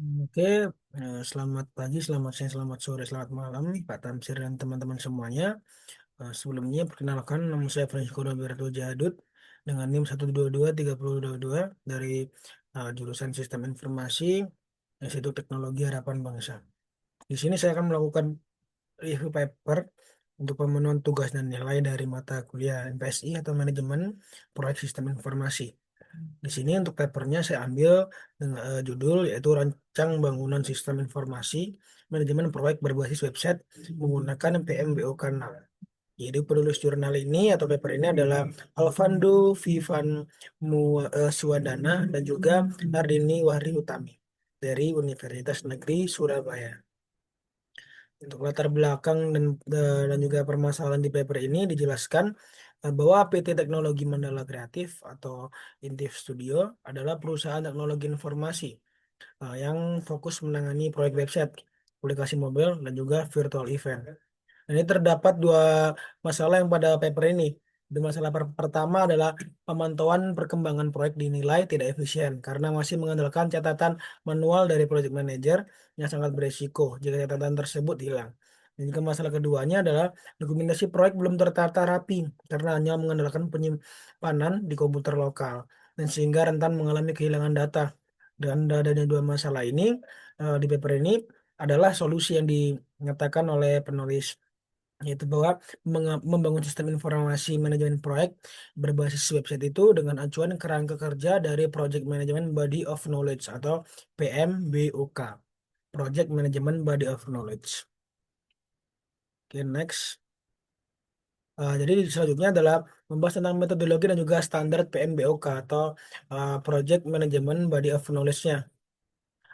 Oke, selamat pagi, selamat siang, selamat sore, selamat malam nih Pak Tamsir dan teman-teman semuanya. Sebelumnya perkenalkan nama saya Francisco Roberto Jadut dengan NIM 1223022 dari jurusan Sistem Informasi Institut Teknologi Harapan Bangsa. Di sini saya akan melakukan review paper untuk pemenuhan tugas dan nilai dari mata kuliah MPSI atau Manajemen Proyek Sistem Informasi. Di sini untuk papernya saya ambil dengan judul yaitu Rancang Bangunan Sistem Informasi Manajemen Proyek Berbasis Website menggunakan PMBOK 6. Jadi penulis jurnal ini atau paper ini adalah Alvando Vivan Suwadana dan juga Ardini Wahri Utami dari Universitas Negeri Surabaya. Untuk latar belakang dan juga permasalahan di paper ini dijelaskan bahwa PT Teknologi Mandala Kreatif atau Intif Studio adalah perusahaan teknologi informasi yang fokus menangani proyek website, aplikasi mobile, dan juga virtual event. Dan ini terdapat dua masalah yang pada paper ini. Di masalah pertama adalah pemantauan perkembangan proyek dinilai tidak efisien karena masih mengandalkan catatan manual dari project manager yang sangat beresiko jika catatan tersebut hilang. Dan juga masalah keduanya adalah dokumentasi proyek belum tertata rapi karena hanya mengandalkan penyimpanan di komputer lokal dan sehingga rentan mengalami kehilangan data. Dan adanya dua masalah ini di paper ini adalah solusi yang dinyatakan oleh penulis yaitu bahwa membangun sistem informasi manajemen proyek berbasis website itu dengan acuan kerangka kerja dari Project Management Body of Knowledge atau PMBOK. Project Management Body of Knowledge. Oke, next. Jadi selanjutnya adalah membahas tentang metodologi dan juga standar PMBOK atau Project Management Body of Knowledge-nya.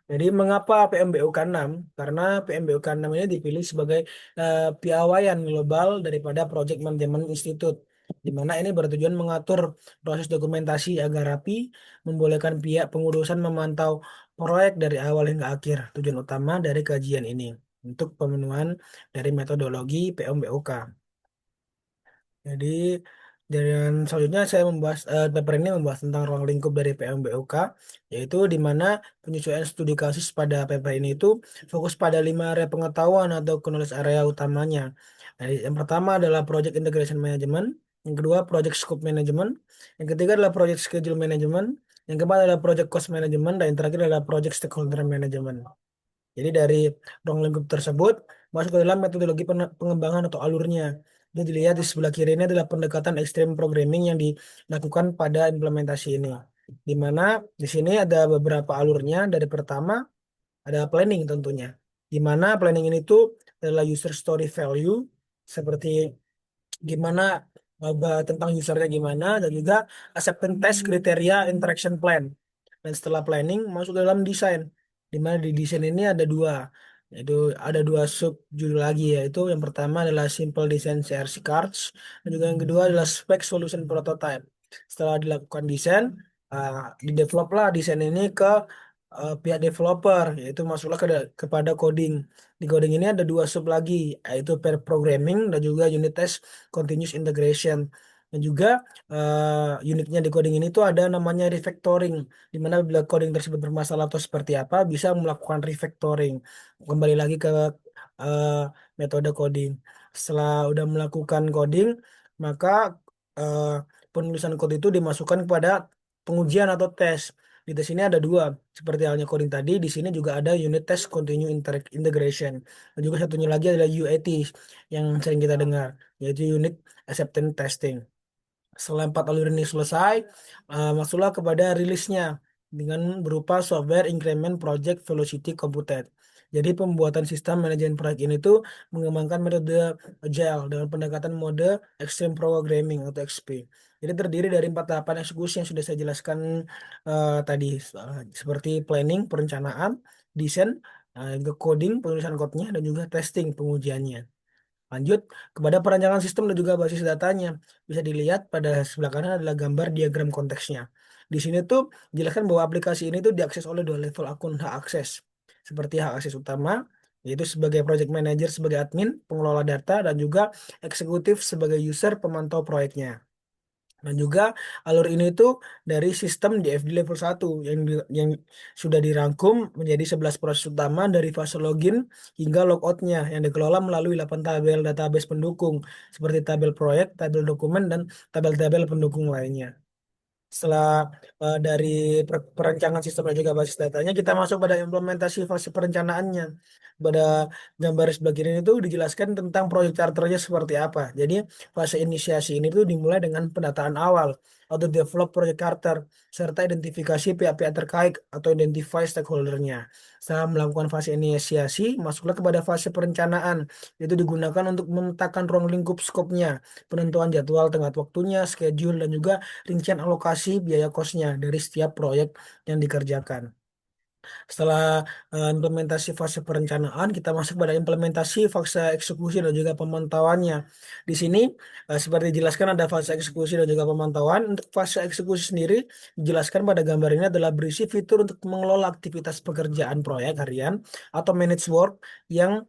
Jadi mengapa PMBOK 6? Karena PMBOK 6 ini dipilih sebagai piawaian global daripada Project Management Institute, di mana ini bertujuan mengatur proses dokumentasi agar rapi, membolehkan pihak pengurusan memantau proyek dari awal hingga akhir. Tujuan utama dari kajian ini untuk pemenuhan dari metodologi PMBOK. Jadi dan selanjutnya saya membahas paper ini membahas tentang ruang lingkup dari PMBOK, yaitu di mana penyesuaian studi kasus pada paper ini itu fokus pada 5 area pengetahuan atau knowledge area utamanya. Jadi, yang pertama adalah Project Integration Management, yang kedua Project Scope Management, yang ketiga adalah Project Schedule Management, yang keempat adalah Project Cost Management, dan yang terakhir adalah Project Stakeholder Management. Jadi dari ruang lingkup tersebut masuk ke dalam metodologi pengembangan atau alurnya. Jadi dilihat di sebelah kiri ini adalah pendekatan ekstrem programming yang dilakukan pada implementasi ini. Di mana di sini ada beberapa alurnya. Dari pertama ada planning tentunya. Di mana planning ini tuh adalah user story value seperti gimana tentang usernya gimana dan juga acceptance test kriteria interaction plan. Dan setelah planning masuk ke dalam desain. Di mana di desain ini ada dua, yaitu ada dua sub judul lagi yaitu yang pertama adalah simple design CRC cards dan juga yang kedua adalah spec solution prototype. Setelah dilakukan desain, di develop lah desain ini ke pihak developer yaitu masuklah kepada coding. Di coding ini ada dua sub lagi yaitu pair programming dan juga unit test continuous integration. Dan juga unitnya di coding ini tuh ada namanya refactoring, di mana bila coding tersebut bermasalah atau seperti apa bisa melakukan refactoring. Kembali lagi ke eh, metode coding. Setelah udah melakukan coding, maka eh, penulisan code itu dimasukkan kepada pengujian atau tes. Di tes ini ada dua, seperti halnya coding tadi. Di sini juga ada unit test continue integration. Dan juga satunya lagi adalah UAT yang sering kita dengar, yaitu unit acceptance testing. Setelah 4 alur ini selesai, masuklah kepada rilisnya dengan berupa software increment project velocity computed. Jadi pembuatan sistem manajemen proyek ini tuh mengembangkan metode agile dengan pendekatan mode extreme programming atau XP. Jadi terdiri dari 4 tahapan eksekusi yang sudah saya jelaskan tadi, seperti planning, perencanaan, desain, juga coding, penulisan kodenya, dan juga testing, pengujiannya. Lanjut kepada perancangan sistem dan juga basis datanya. Bisa dilihat pada sebelah kanan adalah gambar diagram konteksnya. Di sini tuh jelaskan bahwa aplikasi ini tuh diakses oleh dua level akun hak akses. Seperti hak akses utama, yaitu sebagai project manager sebagai admin, pengelola data, dan juga eksekutif sebagai user pemantau proyeknya. Dan juga alur ini itu dari sistem DFD level 1 yang sudah dirangkum menjadi 11 proses utama dari fase login hingga logoutnya yang dikelola melalui 8 tabel database pendukung seperti tabel proyek, tabel dokumen, dan tabel-tabel pendukung lainnya. Setelah dari perencanaan sistem dan juga basis datanya, kita masuk pada implementasi fase perencanaannya. Pada gambar sebelah kiri itu dijelaskan tentang proyek charternya seperti apa. Jadi fase inisiasi ini tuh dimulai dengan pendataan awal atau develop project charter serta identifikasi pihak-pihak terkait atau identify stakeholdernya. Setelah melakukan fase inisiasi, masuklah kepada fase perencanaan. Itu digunakan untuk memetakan ruang lingkup skopnya, penentuan jadwal tenggat waktunya, schedule, dan juga rincian alokasi biaya kosnya dari setiap proyek yang dikerjakan. Setelah implementasi fase perencanaan, kita masuk pada implementasi fase eksekusi dan juga pemantauannya. Di sini, seperti dijelaskan ada fase eksekusi dan juga pemantauan. Untuk fase eksekusi sendiri, dijelaskan pada gambar ini adalah berisi fitur untuk mengelola aktivitas pekerjaan proyek harian atau manage work yang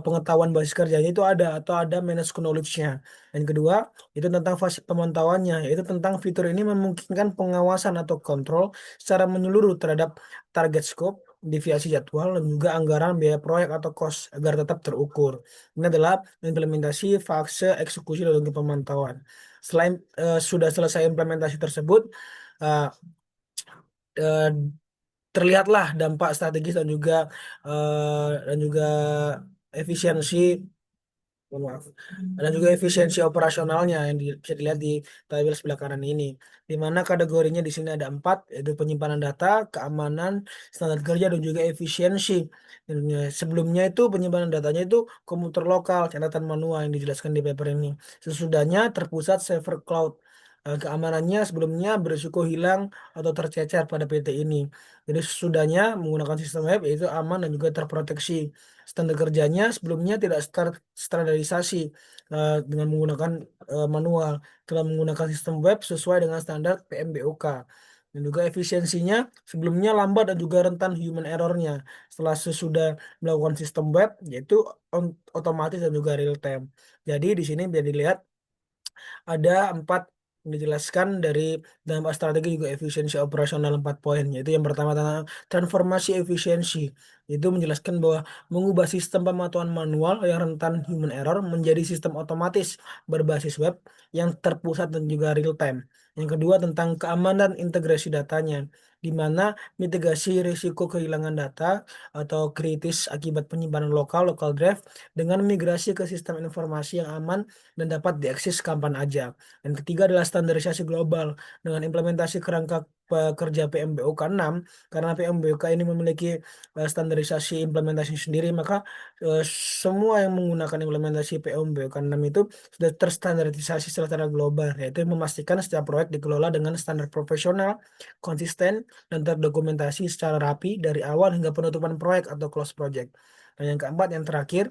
pengetahuan basis kerjanya itu ada atau ada manage knowledge-nya. Dan kedua, itu tentang fase pemantauannya, yaitu tentang fitur ini memungkinkan pengawasan atau kontrol secara menyeluruh terhadap target scope, deviasi jadwal, dan juga anggaran biaya proyek atau cost agar tetap terukur. Ini adalah implementasi fase eksekusi dan juga pemantauan. Selain sudah selesai implementasi tersebut, eh, eh, terlihatlah dampak strategis dan juga efisiensi. Mohon maaf. Dan juga efisiensi operasionalnya yang bisa dilihat di tabel sebelah kanan ini. Di mana kategorinya di sini ada empat, yaitu penyimpanan data, keamanan, standar kerja, dan juga efisiensi. Dan, sebelumnya itu penyimpanan datanya itu komputer lokal, catatan manual yang dijelaskan di paper ini. Sesudahnya terpusat server cloud. Keamanannya sebelumnya berisiko hilang atau tercecer pada PT ini. Jadi sesudahnya menggunakan sistem web yaitu aman dan juga terproteksi. Standar kerjanya sebelumnya tidak standarisasi dengan menggunakan manual, telah menggunakan sistem web sesuai dengan standar PMBOK. Dan juga efisiensinya sebelumnya lambat dan juga rentan human errornya. Setelah sesudah melakukan sistem web, yaitu otomatis dan juga real time. Jadi di sini bisa dilihat ada empat yang dijelaskan dari dampak strategi juga efisiensi operasional 4 poin, yaitu yang pertama tentang transformasi efisiensi. Itu menjelaskan bahwa mengubah sistem pemantauan manual yang rentan human error menjadi sistem otomatis berbasis web yang terpusat dan juga real time. Yang kedua tentang keamanan integrasi datanya, di mana mitigasi risiko kehilangan data atau kritis akibat penyimpanan lokal local drive dengan migrasi ke sistem informasi yang aman dan dapat diakses kapan aja. Dan ketiga adalah standarisasi global dengan implementasi kerangka pekerja PMBOK 6. Karena PMBOK ini memiliki standarisasi implementasi sendiri, maka eh, semua yang menggunakan implementasi PMBOK 6 itu sudah terstandarisasi secara global, yaitu memastikan setiap proyek dikelola dengan standar profesional, konsisten, dan terdokumentasi secara rapi dari awal hingga penutupan proyek atau close project. Dan yang keempat, yang terakhir,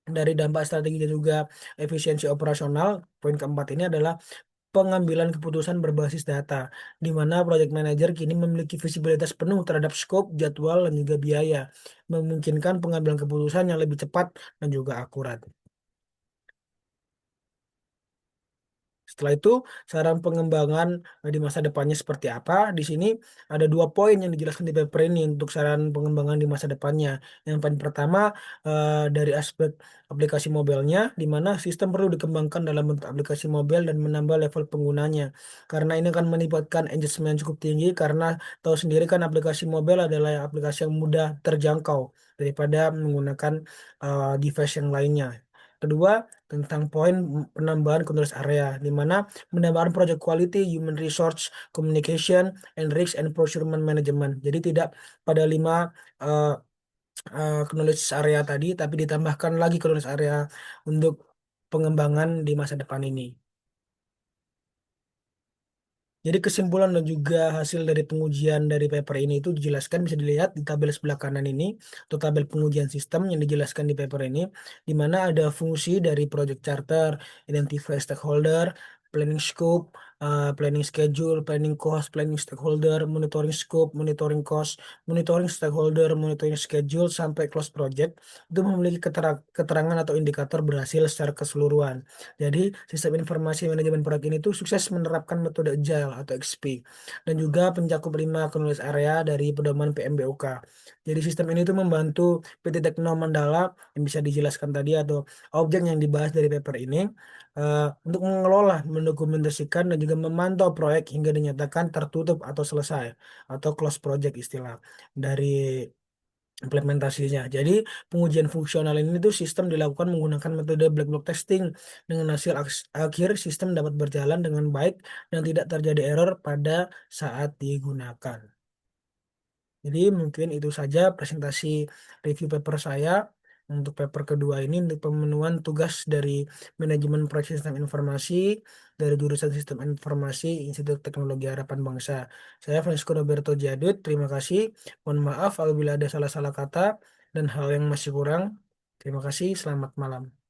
dari dampak strategi dan juga efisiensi operasional, poin keempat ini adalah pengambilan keputusan berbasis data, di mana project manager kini memiliki visibilitas penuh terhadap scope, jadwal, dan juga biaya, memungkinkan pengambilan keputusan yang lebih cepat dan juga akurat. Setelah itu, saran pengembangan di masa depannya seperti apa? Di sini ada 2 poin yang dijelaskan di paper ini untuk saran pengembangan di masa depannya. Yang paling pertama, dari aspek aplikasi mobilnya, di mana sistem perlu dikembangkan dalam bentuk aplikasi mobil dan menambah level penggunanya. Karena ini akan melibatkan engagement yang cukup tinggi, karena tahu sendiri kan aplikasi mobil adalah aplikasi yang mudah terjangkau daripada menggunakan device yang lainnya. Kedua, tentang poin penambahan kontrol area, di mana menambahkan project quality, human resource, communication, and risk and procurement management. Jadi tidak pada 5 uh, knowledge area tadi, tapi ditambahkan lagi knowledge area untuk pengembangan di masa depan ini. Jadi kesimpulan dan juga hasil dari pengujian dari paper ini itu dijelaskan bisa dilihat di tabel sebelah kanan ini atau tabel pengujian sistem yang dijelaskan di paper ini, di mana ada fungsi dari project charter, identify stakeholder, planning scope, planning schedule, planning cost, planning stakeholder, monitoring scope, monitoring cost, monitoring stakeholder, monitoring schedule, sampai close project, itu memiliki keterangan atau indikator berhasil secara keseluruhan. Jadi, sistem informasi manajemen proyek ini tuh sukses menerapkan metode Agile atau XP dan juga pencakup 5 knowledge area dari pedoman PMBOK. Jadi, sistem ini tuh membantu PT Tekno Mandala yang bisa dijelaskan tadi atau objek yang dibahas dari paper ini untuk mengelola, mendokumentasikan dan juga memantau proyek hingga dinyatakan tertutup atau selesai atau close project istilah dari implementasinya. Jadi pengujian fungsional ini tuh sistem dilakukan menggunakan metode black box testing dengan hasil akhir sistem dapat berjalan dengan baik dan tidak terjadi error pada saat digunakan. Jadi mungkin itu saja presentasi review paper saya untuk paper kedua ini untuk pemenuhan tugas dari manajemen proyek sistem informasi dari jurusan Sistem Informasi Institut Teknologi Harapan Bangsa. Saya Francisco Roberto Jadut, terima kasih. Mohon maaf apabila ada salah-salah kata dan hal yang masih kurang. Terima kasih, selamat malam.